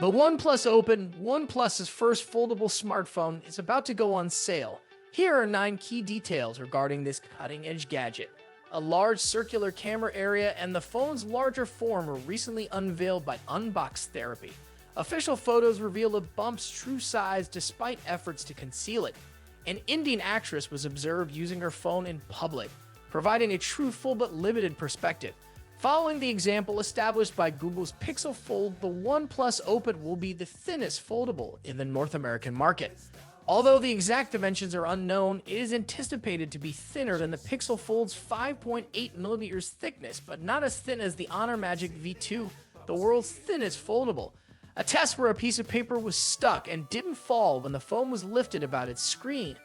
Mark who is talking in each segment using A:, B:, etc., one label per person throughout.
A: The OnePlus Open, OnePlus's first foldable smartphone, is about to go on sale. Here are 9 key details regarding this cutting-edge gadget. A large circular camera area and the phone's larger form were recently unveiled by Unbox Therapy. Official photos reveal the bump's true size despite efforts to conceal it. An Indian actress was observed using her phone in public, providing a truthful but limited perspective. Following the example established by Google's Pixel Fold, the OnePlus Open will be the thinnest foldable in the North American market. Although the exact dimensions are unknown, it is anticipated to be thinner than the Pixel Fold's 5.8mm thickness, but not as thin as the Honor Magic V2, the world's thinnest foldable. A test where a piece of paper was stuck and didn't fall when the phone was lifted about its screen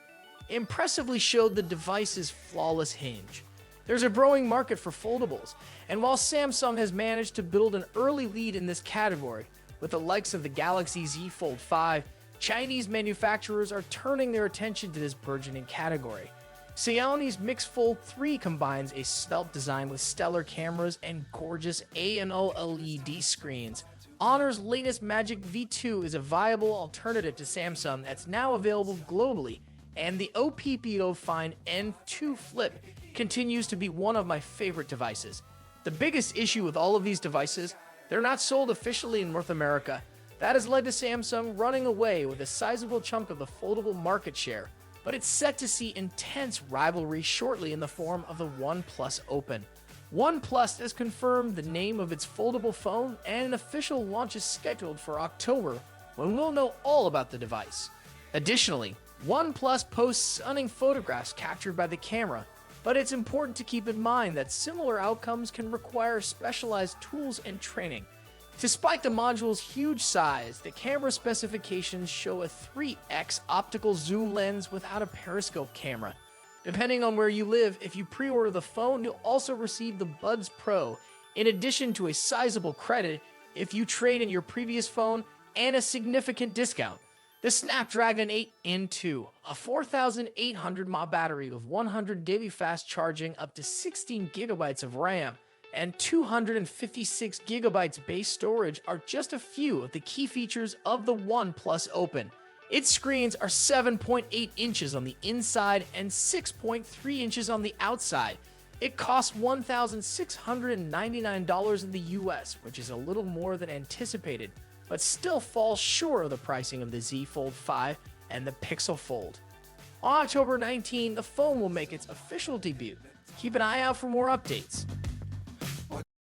A: impressively showed the device's flawless hinge. There's a growing market for foldables, and while Samsung has managed to build an early lead in this category, with the likes of the Galaxy Z Fold 5, Chinese manufacturers are turning their attention to this burgeoning category. Xiaomi's Mix Fold 3 combines a svelte design with stellar cameras and gorgeous A&O LED screens. Honor's latest Magic V2 is a viable alternative to Samsung that's now available globally, and the Oppo Find N2 Flip continues to be one of my favorite devices. The biggest issue with all of these devices, they're not sold officially in North America. That has led to Samsung running away with a sizable chunk of the foldable market share, but it's set to see intense rivalry shortly in the form of the OnePlus Open. OnePlus has confirmed the name of its foldable phone, and an official launch is scheduled for October, when we'll know all about the device. Additionally, OnePlus posts stunning photographs captured by the camera, but it's important to keep in mind that similar outcomes can require specialized tools and training. Despite the module's huge size, the camera specifications show a 3x optical zoom lens without a periscope camera. Depending on where you live, if you pre-order the phone, you'll also receive the Buds Pro, in addition to a sizable credit if you trade in your previous phone and a significant discount. The Snapdragon 8 N2, a 4,800 mAh battery with 100 daily fast charging, up to 16 GB of RAM, and 256 GB base storage are just a few of the key features of the OnePlus Open. Its screens are 7.8 inches on the inside and 6.3 inches on the outside. It costs $1,699 in the US, which is a little more than anticipated, but still falls short of the pricing of the Z Fold 5 and the Pixel Fold. On October 19, the phone will make its official debut. Keep an eye out for more updates.